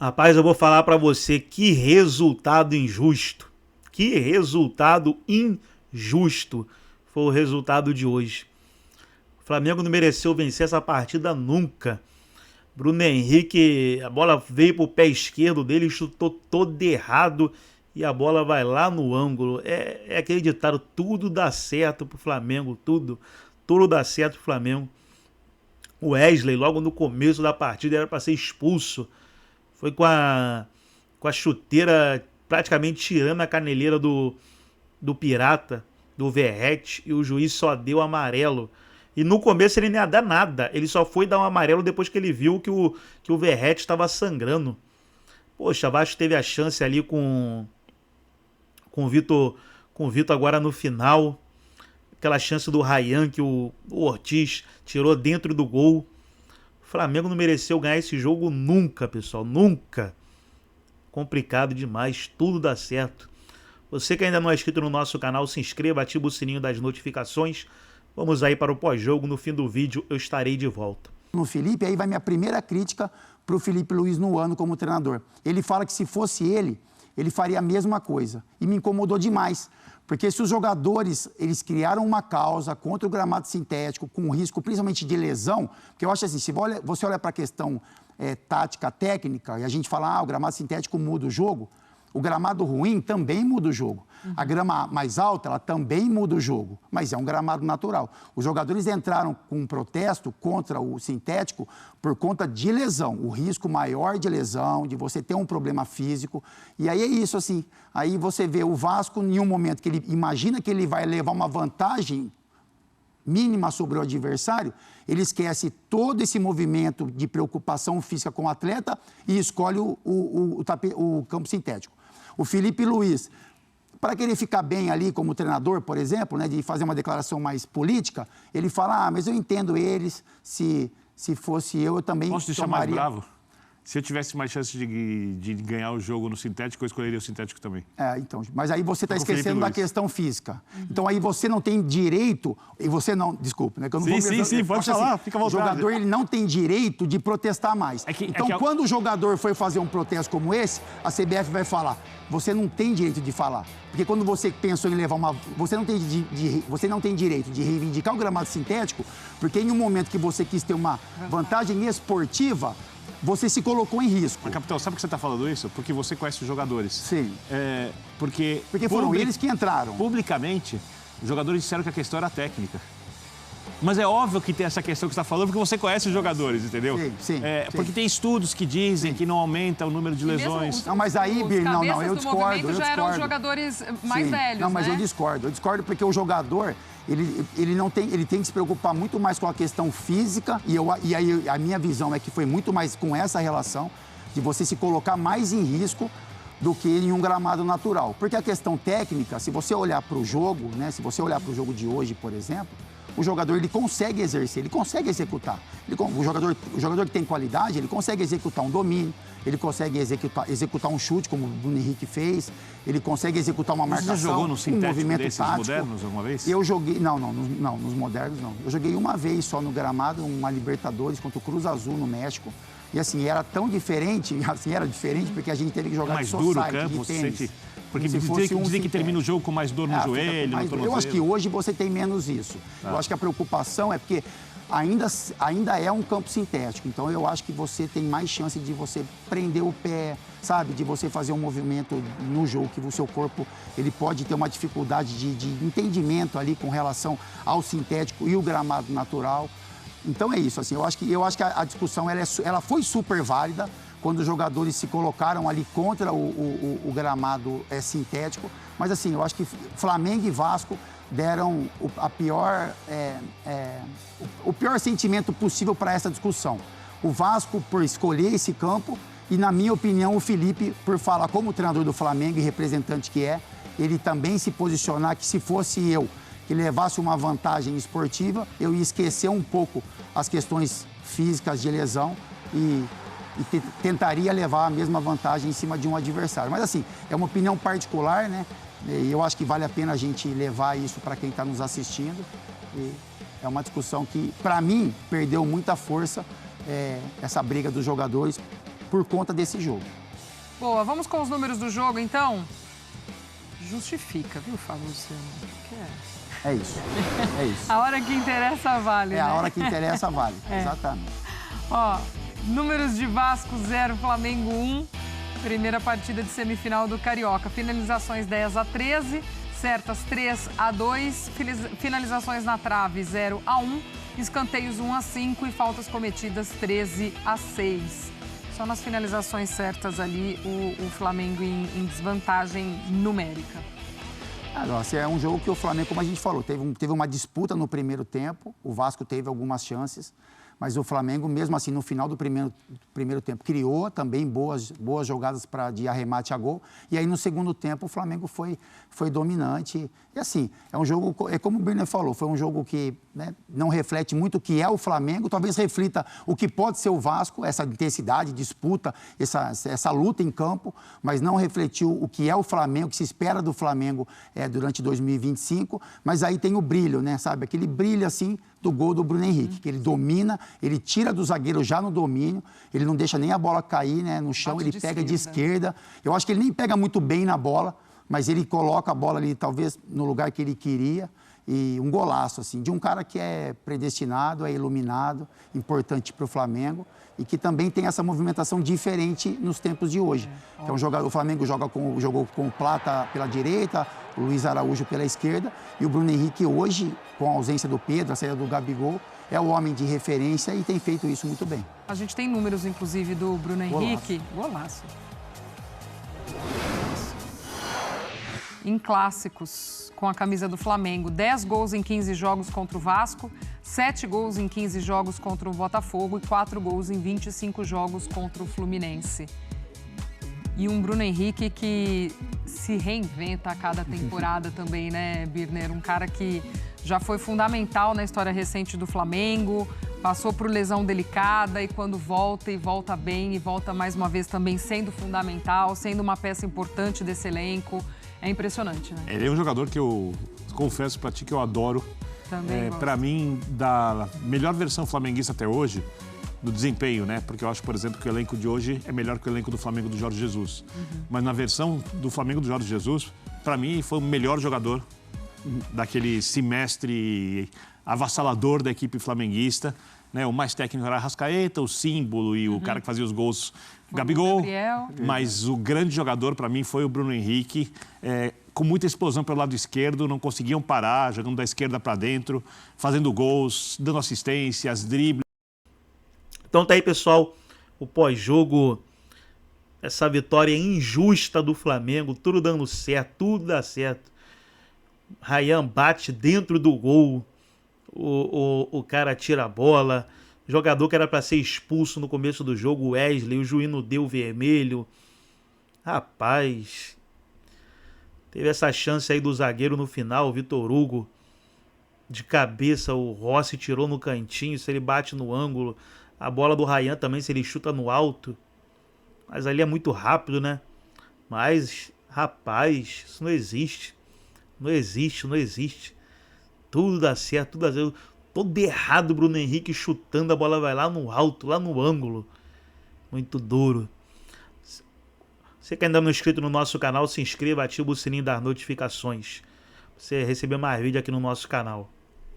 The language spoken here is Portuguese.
Rapaz, eu vou falar pra você que resultado injusto. Que resultado injusto foi o resultado de hoje. O Flamengo não mereceu vencer essa partida nunca. Bruno Henrique, a bola veio pro pé esquerdo dele, chutou todo errado e a bola vai lá no ângulo. É aquele ditado, tudo dá certo pro Flamengo, tudo dá certo pro Flamengo. O Wesley, logo no começo da partida, era para ser expulso. Foi com a chuteira praticamente tirando a caneleira do Pirata, do Verratti, e o juiz só deu amarelo. E no começo ele nem ia dar nada, ele só foi dar um amarelo depois que ele viu que o Verratti estava sangrando. Poxa, Vasco teve a chance ali com o Vitor agora no final. Aquela chance do Ryan que o Ortiz tirou dentro do gol. O Flamengo não mereceu ganhar esse jogo nunca, pessoal, nunca. Complicado demais, tudo dá certo. Você que ainda não é inscrito no nosso canal, se inscreva, ativa o sininho das notificações. Vamos aí para o pós-jogo, no fim do vídeo eu estarei de volta. No Felipe, aí vai minha primeira crítica para o Felipe Luiz no ano como treinador. Ele fala que se fosse ele faria a mesma coisa. E me incomodou demais. Porque se os jogadores, eles criaram uma causa contra o gramado sintético, com risco principalmente de lesão, porque eu acho assim, se você olha para a questão tática, técnica, e a gente fala, o gramado sintético muda o jogo, o gramado ruim também muda o jogo. A grama mais alta, ela também muda o jogo, mas é um gramado natural. Os jogadores entraram com um protesto contra o sintético por conta de lesão, o risco maior de lesão, de você ter um problema físico. E aí é isso, assim, aí você vê o Vasco, em um momento que ele imagina que ele vai levar uma vantagem mínima sobre o adversário, ele esquece todo esse movimento de preocupação física com o atleta e escolhe o campo sintético. O Felipe Luiz, para querer ficar bem ali como treinador, por exemplo, né, de fazer uma declaração mais política, ele fala, mas eu entendo eles, se fosse eu também Posso deixar mais bravo? Se eu tivesse mais chance de ganhar o jogo no sintético, eu escolheria o sintético também. Então, mas aí você está esquecendo da questão física. Então aí você não tem direito, e você não, desculpe, né? Que eu não sim, pode falar, fica à vontade. O jogador ele não tem direito de protestar mais. Quando o jogador foi fazer um protesto como esse, a CBF vai falar, você não tem direito de falar. Porque quando você pensou em levar uma... Você não tem direito de reivindicar o gramado sintético, porque em um momento que você quis ter uma vantagem esportiva, você se colocou em risco. Mas, capitão, sabe por que você está falando isso? Porque você conhece os jogadores. Sim. Porque foram eles que entraram. Publicamente, os jogadores disseram que a questão era técnica. Mas é óbvio que tem essa questão que você está falando, porque você conhece os jogadores, entendeu? Sim. Porque tem estudos que dizem que não aumenta o número de lesões. Não, mas aí, Bir, não, eu discordo. Já eram os jogadores mais velhos, não, mas né? eu discordo porque o jogador... Ele tem que se preocupar muito mais com a questão física e aí a minha visão é que foi muito mais com essa relação de você se colocar mais em risco do que em um gramado natural. Porque a questão técnica, se você olhar para o jogo, né, se você olhar para o jogo de hoje, por exemplo, o jogador ele consegue exercer, ele consegue executar. O jogador que tem qualidade, ele consegue executar um domínio, ele consegue executar um chute, como o Bruno Henrique fez, ele consegue executar uma marcação, Você já jogou no sintético desses tático. Modernos alguma vez? Eu joguei, não, nos modernos não. Eu joguei uma vez só no gramado, uma Libertadores contra o Cruz Azul no México. E assim, era tão diferente, porque a gente teve que jogar mais de duro o society, campo, de tênis. Sente... Porque dizem que termina o jogo com mais dor no joelho, no tornozelo. Eu acho que hoje você tem menos isso. Eu acho que a preocupação é porque ainda é um campo sintético. Então, eu acho que você tem mais chance de você prender o pé, sabe? De você fazer um movimento no jogo, que o seu corpo ele pode ter uma dificuldade de entendimento ali com relação ao sintético e o gramado natural. Então, é isso. Assim, eu acho que a discussão ela foi super válida quando os jogadores se colocaram ali contra o gramado sintético. Mas, assim, eu acho que Flamengo e Vasco deram o pior sentimento possível para essa discussão. O Vasco, por escolher esse campo, e, na minha opinião, o Felipe, por falar como treinador do Flamengo e representante que é, ele também se posicionar que se fosse eu que levasse uma vantagem esportiva, eu ia esquecer um pouco as questões físicas de lesão e tentaria levar a mesma vantagem em cima de um adversário. Mas, assim, é uma opinião particular, né? E eu acho que vale a pena a gente levar isso para quem está nos assistindo. E é uma discussão que, para mim, perdeu muita força, essa briga dos jogadores por conta desse jogo. Boa, vamos com os números do jogo, então? Justifica, viu, Fábio Luciano? Que é? É isso. É isso. A hora que interessa vale, É né? a hora que interessa, vale. Exatamente. Ó, números de Vasco 0, Flamengo 1. Primeira partida de semifinal do Carioca. Finalizações 10-13, certas 3-2, finalizações na trave 0-1, escanteios 1-5 e faltas cometidas 13-6. Só nas finalizações certas ali o Flamengo em desvantagem numérica. Nossa, é um jogo que o Flamengo, como a gente falou, teve uma disputa no primeiro tempo, o Vasco teve algumas chances, mas o Flamengo, mesmo assim, no final do primeiro tempo, criou também boas jogadas de arremate a gol. E aí, no segundo tempo, o Flamengo foi dominante. E assim, é um jogo, é como o Birner falou, foi um jogo que, né, não reflete muito o que é o Flamengo, talvez reflita o que pode ser o Vasco, essa intensidade, disputa, essa luta em campo, mas não refletiu o que é o Flamengo, o que se espera do Flamengo durante 2025. Mas aí tem o brilho, né, sabe? Aquele brilho, assim, do gol do Bruno Henrique, que ele domina, ele tira do zagueiro já no domínio, ele não deixa nem a bola cair, né, no chão, ele pega de esquerda. Eu acho que ele nem pega muito bem na bola, mas ele coloca a bola ali, talvez, no lugar que ele queria. E um golaço, assim, de um cara que é predestinado, é iluminado, importante para o Flamengo e que também tem essa movimentação diferente nos tempos de hoje. Então, o Flamengo jogou com o Plata pela direita, o Luiz Araújo pela esquerda e o Bruno Henrique hoje, com a ausência do Pedro, a saída do Gabigol, é o homem de referência e tem feito isso muito bem. A gente tem números, inclusive, do Bruno Henrique. Golaço. Em clássicos, com a camisa do Flamengo, 10 gols em 15 jogos contra o Vasco, 7 gols em 15 jogos contra o Botafogo e 4 gols em 25 jogos contra o Fluminense. E um Bruno Henrique que se reinventa a cada temporada também, né, Birner? Um cara que já foi fundamental na história recente do Flamengo, passou por lesão delicada e quando volta e volta bem e volta mais uma vez também sendo fundamental, sendo uma peça importante desse elenco. É impressionante, né? Ele é um jogador que eu confesso pra ti que eu adoro. Também para mim, da melhor versão flamenguista até hoje, do desempenho, né? Porque eu acho, por exemplo, que o elenco de hoje é melhor que o elenco do Flamengo do Jorge Jesus. Mas na versão do Flamengo do Jorge Jesus, para mim, foi o melhor jogador daquele semestre avassalador da equipe flamenguista. Né? O mais técnico era a Arrascaeta, o símbolo e o cara que fazia os gols, Gabigol. Gabriel. Mas o grande jogador, para mim, foi o Bruno Henrique. Com muita explosão pelo lado esquerdo, não conseguiam parar, jogando da esquerda para dentro, fazendo gols, dando assistências, dribles. Então tá aí, pessoal, o pós-jogo, essa vitória injusta do Flamengo, tudo dando certo, tudo dá certo. Ryan bate dentro do gol, o cara tira a bola, jogador que era para ser expulso no começo do jogo, Wesley, o juiz não deu vermelho. Rapaz, teve essa chance aí do zagueiro no final, o Vitor Hugo, de cabeça, o Rossi tirou no cantinho, se ele bate no ângulo. A bola do Ryan também, se ele chuta no alto. Mas ali é muito rápido, né? Mas, rapaz, isso não existe. Não existe, não existe. Tudo dá certo, tudo dá certo. Todo errado o Bruno Henrique chutando, a bola vai lá no alto, lá no ângulo. Muito duro. Você que ainda não é inscrito no nosso canal, se inscreva, ativa o sininho das notificações. Pra você receber mais vídeo aqui no nosso canal.